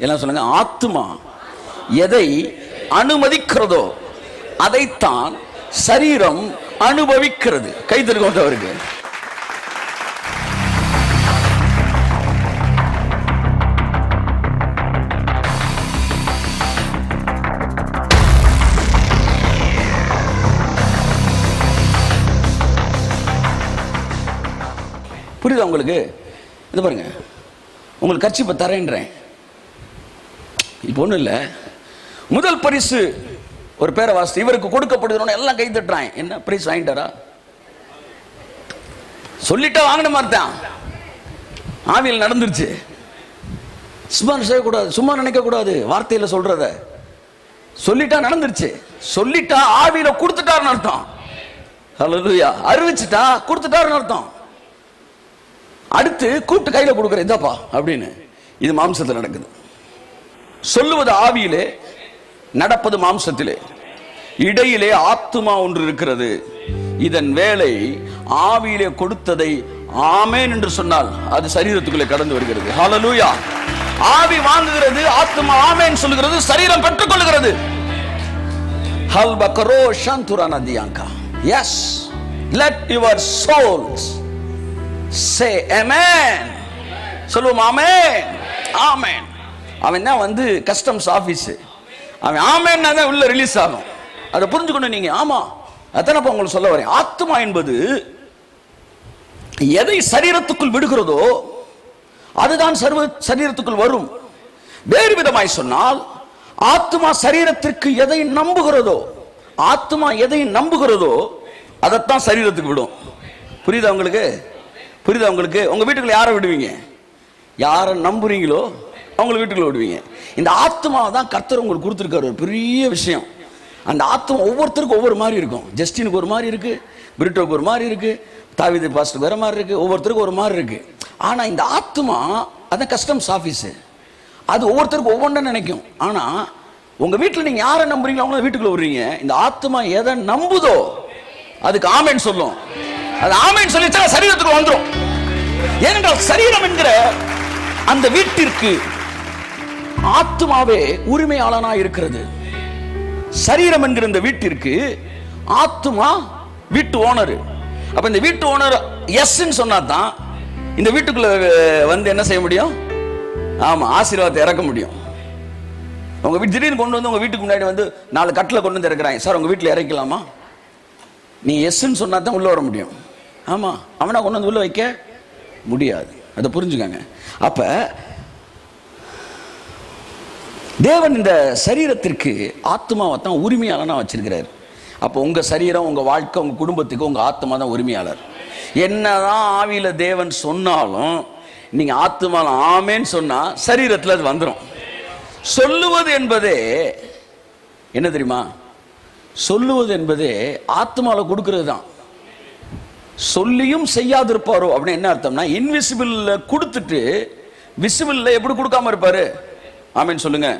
எல்லாம் சொல்லுங்க. ஆத்துமா எதை அனுமதிக்கிறதோ அதைத்தான் சரீரம் அனுபவிக்கிறது. கைத்தறிக்கொண்டவருக்கு புரியுதா உங்களுக்கு? இது பாருங்க, உங்களுக்கு கர்ச்சீப்பை தரேன்றேன். இப்போ ஒன்றும் இல்லை, முதல் பரிசு ஒரு பேரை வாசி இவருக்கு கொடுக்கப்படுகிறோன்னு எல்லாம் கை தட்டுறான். என்ன பிரைஸ் வாங்கிட்டாரா? சொல்லிட்டா வாங்கின மாதிரி தான். ஆவியில் நடந்துருச்சு. சும்மா செய்யக்கூடாது, சும்மா நினைக்க கூடாது. வார்த்தையில சொல்றத சொல்லிட்டா நடந்துருச்சு. சொல்லிட்டா ஆவியில கொடுத்துட்டாருன்னு அர்த்தம். ஹல்லேலூயா. அறிவிச்சுட்டா கொடுத்துட்டாருன்னு அர்த்தம். அடுத்து கூப்பிட்டு கையில கொடுக்குற இதாப்பா அப்படின்னு. இது மாம்சத்தில் நடக்குது. சொல்லுவது ஆவியிலே, நடப்பது மாம்சத்திலே. இடையிலே ஆத்துமா ஒன்று இருக்கிறது. இதன் வேலை ஆவியிலே கொடுத்ததை ஆமென் என்று சொன்னால் அது சரீரத்துக்குள்ளே கடந்து வருகிறது. ஹல்லேலூயா. ஆவி வாங்குகிறது, ஆத்துமா ஆமென் சொல்லுகிறது, சரீரம் பெற்றுக்கொள்கிறது. ஹல்பகரோ ஷந்துரானா தியாங்கா. Yes, let your souls say amen. சொல்லுவோம் ஆமென். ஆமென். அவன் தான் வந்து கஸ்டம்ஸ் ஆபீஸ். அவன் ஆமென்னா தான் உள்ள ரிலீஸ் ஆகும். அதை புரிஞ்சுக்கணும் நீங்க. ஆமா, அதான் உங்களுக்கு சொல்ல வரேன். ஆத்துமா என்பது எதை சரீரத்துக்குள் விடுகிறதோ அதுதான் சரீரத்துக்குள் வரும். வேறு விதமாய் சொன்னால், ஆத்துமா சரீரத்திற்கு எதை நம்புகிறதோ, ஆத்துமா எதை நம்புகிறதோ அதைத்தான் சரீரத்துக்கு விடும். புரியுதா உங்களுக்கு? புரியுதா உங்களுக்கு? உங்க வீட்டுக்குள்ள யாரை விடுவீங்க? யாரை நம்புறீங்களோ அவங்களை வீட்டுக்குள்ள விடுவீங்க. இந்த ஆத்மா தான் கர்த்தர் உங்களுக்கு கொடுத்துருக்காரு. ஒரு பெரிய விஷயம். அந்த ஆத்மா ஒவ்வொருத்தருக்கும் ஒவ்வொரு மாதிரி இருக்கும். ஜஸ்டினுக்கு ஒரு மாதிரி இருக்கு, பிரிட்டோக்கு ஒரு மாதிரி இருக்கு, தாவீது பாஸ்டர் வேற மாதிரி இருக்கு, ஒவ்வொருத்தருக்கும் ஒரு மாதிரி இருக்கு. ஆனா இந்த ஆத்மா அதான் கஸ்டம்ஸ் ஆபீஸ். அது ஒவ்வொருத்தருக்கும் ஒவ்வொன்றை நினைக்கும். ஆனா உங்க வீட்டில் நீங்க யாரை நம்புறீங்களோ அவங்கள வீட்டுக்குள்ள விடுறீங்க. இந்த ஆத்மா எதை நம்புதோ அதுக்கு ஆமென் சொல்லும். அது ஆமென் சொல்லிச்சா சரீரத்துக்கு வந்துடும். ஏனென்றால் சரீரம் என்கிற அந்த வீட்டிற்கு ஆத்மாவே உரிமையாளனா இருக்கிறது. சரீரம் என்கிற இந்த வீட்டிற்கு ஆத்மா வீட்டு ஓனர். அப்ப இந்த வீட்டு ஓனர் எஸ் சொன்னா தான் இந்த வீட்டுக்குள்ள வந்து என்ன செய்ய முடியும்? ஆமா, ஆசீர்வாதத்தை இறக்க முடியும். உங்க வீட்டு திடீர்னு கொண்டு வந்து உங்க வீட்டுக்கு முன்னாடி வந்து 4 கட்டில கொண்டு வந்து இறக்குறாங்க. சார் உங்க வீட்டுல இறக்கலாமா? நீ எஸ்ன்னு சொன்னா தான் உள்ள வர முடியும். ஆமா, அவனா கொண்டு வந்து உள்ள வைக்க முடியாது. அதை புரிஞ்சுக்காங்க. அப்ப தேவன் இந்த சரீரத்திற்கு ஆத்மாவை தான் உரிமையாளனா வச்சிருக்கிறார். அப்போ உங்க சரீரம், உங்க வாழ்க்கை, உங்க குடும்பத்துக்கு உங்க ஆத்மா தான் உரிமையாளர். என்னதான் ஆவியில தேவன் சொன்னாலும் நீங்க ஆத்மால ஆமென்னு சொன்னா சரீரத்தில் அது வந்துடும். சொல்லுவது என்பதே என்ன தெரியுமா? சொல்லுவது என்பதே ஆத்மால கொடுக்கிறது தான். சொல்லியும் செய்யாதிருப்பாரோ அப்படின்னு என்ன அர்த்தம்னா, இன்விசிபிள் கொடுத்துட்டு விசிபிள் எப்படி கொடுக்காம இருப்பாரு? ஆமென் சொல்லுங்க.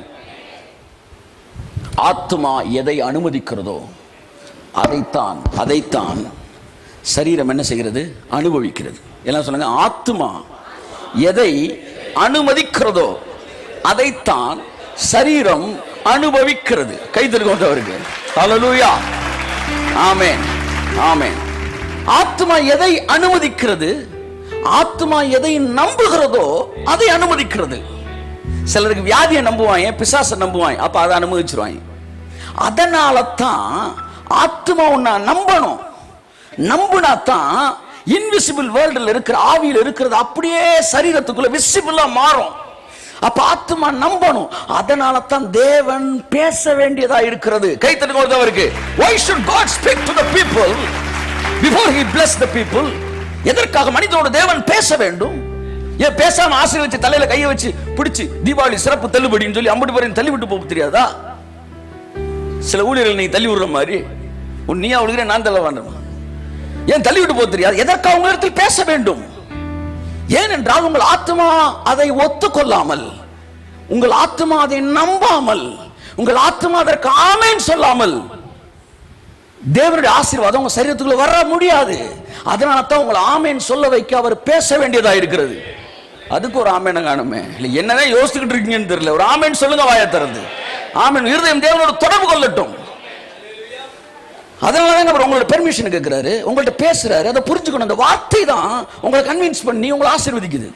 ஆத்மா எதை அனுமதிக்கிறதோ அதைத்தான் சரீரம் என்ன செய்கிறது? அனுபவிக்கிறது. எல்லாம் சொல்லுங்க. ஆத்மா எதை அனுமதிக்கிறதோ அதைத்தான் சரீரம் அனுபவிக்கிறது. கைத்தறிக்கொண்டவருக்கு ஹல்லேலூயா. ஆமென். ஆமென். ஆத்மா எதை அனுமதிக்கிறது, ஆத்மா எதை நம்புகிறதோ அதை அனுமதிக்கிறது. சிலருக்கு வியாதியை நம்புவாங்க, பிசாசை நம்புவாங்க, அப்ப அதை அனுமதிச்சிருவாங்க. அதனால தான் ஆத்மா ஒன்ன நம்பணும். நம்புனா தான் இன்விசிபிள் வேர்ல்டில் இருக்கிற ஆவியில் இருக்கிறது அப்படியே சரீரத்துக்குள்ள விசிபிளா மாறும். அப்ப ஆத்மா நம்பணும். அதனால தான் தேவன் பேச வேண்டியதா இருக்கிறது. கைத்தறிக்கொண்டவருக்கு why should God speak to the people before he bless the people? எதற்காக மனிதனோட தேவன் பேச வேண்டும்? ஏன் பேசாம ஆசீர்வதிச்சு தலையில கையை வச்சு பிடிச்சு தீபாவளி சிறப்பு தள்ளுபடின்னு சொல்லி 50 பேரையும் தள்ளி விட்டு போக தெரியாதா? சில ஊழியர்கள் நீ தள்ளி விடுற மாதிரி நீயா விடுகிற, நான் தள்ள வேண்டாம். ஏன் தள்ளி விட்டு போக தெரியாது? எதற்காக உங்களிடத்தில் பேச வேண்டும்? ஏனென்றால் உங்கள் ஆத்மா அதை ஒத்துக்கொள்ளாமல், உங்கள் ஆத்மா அதை நம்பாமல், உங்கள் ஆத்மா அதற்கு ஆமென் சொல்லாமல் தேவனுடைய ஆசீர்வாதம் உங்க சரீரத்துக்குள்ள வர முடியாது. அதனால தான் உங்களை ஆமென் சொல்ல வைக்க அவர் பேச வேண்டியதா இருக்கிறது. அதுக்கு ஒரு ஆமேன காணுமே. இல்லை என்னதான் யோசிச்சுக்கிட்டு இருக்கீங்கன்னு தெரியல. ஒரு ஆமேன் சொல்லுங்க வாயை திறந்து. ஆமேன். இருதயம் தேவனோட தொடர்பு கொள்ளட்டும். அதனாலதான் அவர் உங்களோட பெர்மிஷன் கேட்கிறாரு, உங்கள்ட்ட பேசுறாரு. அதை புரிஞ்சுக்கணும். அந்த வார்த்தை தான் உங்களை கன்வின்ஸ் பண்ணி உங்களை ஆசீர்வதிக்குது.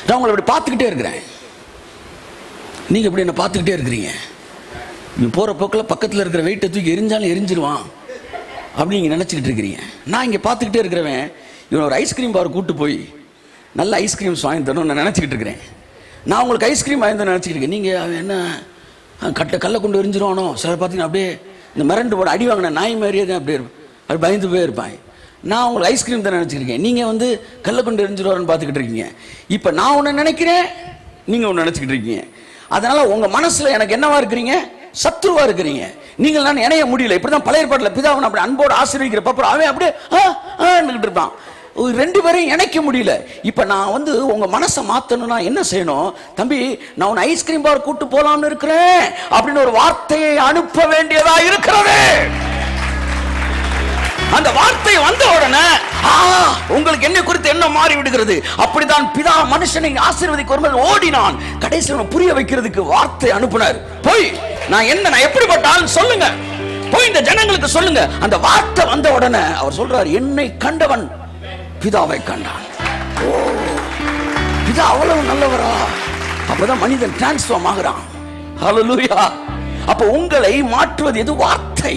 நான் உங்களை இப்படி பார்த்துக்கிட்டே இருக்கிறேன், நீங்க இப்படி என்ன பார்த்துக்கிட்டே இருக்கிறீங்க. நீ போற போக்கில் பக்கத்தில் இருக்கிற வெயிட்டை தூக்கி எரிஞ்சாலும் எரிஞ்சிருவான் அப்படின்னு நீங்க நினைச்சுக்கிட்டு இருக்கிறீங்க. நான் இங்க பார்த்துக்கிட்டே இருக்கிறவன் இவன் ஒரு ஐஸ்கிரீம் பார் கூட்டு போய் நல்ல ஐஸ்கிரீம்ஸ் வாங்கி தரணும் நான் நினைச்சுக்கிட்டு இருக்கிறேன். நான் உங்களுக்கு ஐஸ்கிரீம் வாங்கி தரணும் நினைச்சுக்கிட்டு இருக்கேன். நீங்க என்ன கல்லை கொண்டு எரிஞ்சிருவானோ சிலர் பார்த்தீங்கன்னா அப்படியே இந்த மிரண்டு போட அடி வாங்கின நாய் மாதிரியே தான் அப்படியே அப்படி பயந்து போய் இருப்பாங்க. நான் உங்களுக்கு ஐஸ்கிரீம் தான் நினச்சிருக்கேன், நீங்கள் வந்து கல்லை கொண்டு எரிஞ்சிருவாருன்னு பார்த்துக்கிட்டு இருக்கீங்க. இப்போ நான் ஒன்று நினைக்கிறேன், நீங்கள் ஒன்று நினச்சிக்கிட்டு இருக்கீங்க. அதனால் உங்கள் மனசில் எனக்கு என்னவா இருக்கிறீங்க? சத்ருவா இருக்கிறீங்க. நீங்கள் நான் இணைய முடியல. இப்படி தான் பழைய ஏற்பாட்டில் பிதாவன் அப்படி அன்போடு ஆசீர்வதிக்கிறப்ப அப்புறம் அவன் அப்படியே இருப்பான். ரெண்டு பேரையும் இணைக்க முடியல. இப்ப நான் வந்து உங்க மனசை மாத்தணும்னா என்ன செய்யணும்? தம்பி, நான் உன்னை ஐஸ்கிரீம் பார் கூட்டு போலாம்னு இருக்கிறேன் அப்படின்னு ஒரு வார்த்தையை அனுப்ப வேண்டியதா இருக்கிறது. அந்த வார்த்தை வந்த உடனே உங்களுக்கு என்ன குறித்து என்ன மாறி விடுகிறது. அப்படித்தான் பிதா மனுஷனை ஆசீர்வதிக்க வரும்போது ஓடினான். கடைசியில் புரிய வைக்கிறதுக்கு வார்த்தை அனுப்புனார். போய் நான் எப்படிப்பட்டாலும் சொல்லுங்க, போய் இந்த ஜனங்களுக்கு சொல்லுங்க. அந்த வார்த்தை வந்த உடனே அவர் சொல்றார், என்னை கண்டவன் பிதாவை கண்டான். ஓ, பிதா அவ்வளவு நல்லவரா? அப்பதான் மனிதன் டிரான்ஸ்ஃபார்ம் ஆகிறான். ஹல்லேலூயா. அப்ப உங்களை மாற்றுவது எது? வார்த்தை.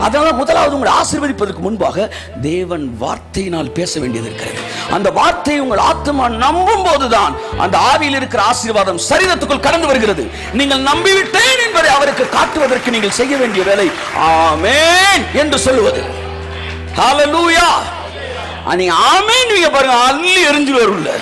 அதனால முதலாவது உங்களை ஆசீர்வதிப்பதற்கு முன்பாக தேவன் வார்த்தையினால் பேச வேண்டியது இருக்கிறது. அந்த வார்த்தையை உங்கள் ஆத்மா நம்பும் போதுதான் அந்த ஆவியில் இருக்கிற ஆசீர்வாதம் சரீரத்துக்குள் கடந்து வருகிறது. நீங்கள் நம்பிவிட்டேன் என்பதை அவருக்கு காட்டுவதற்கு நீங்கள் செய்ய வேண்டிய வேலை ஆமென் என்று சொல்லுவது. ஹல்லேலூயா. நீங்க ஆமென் பாருங்க, அள்ளி எரிஞ்சு வரும்ல.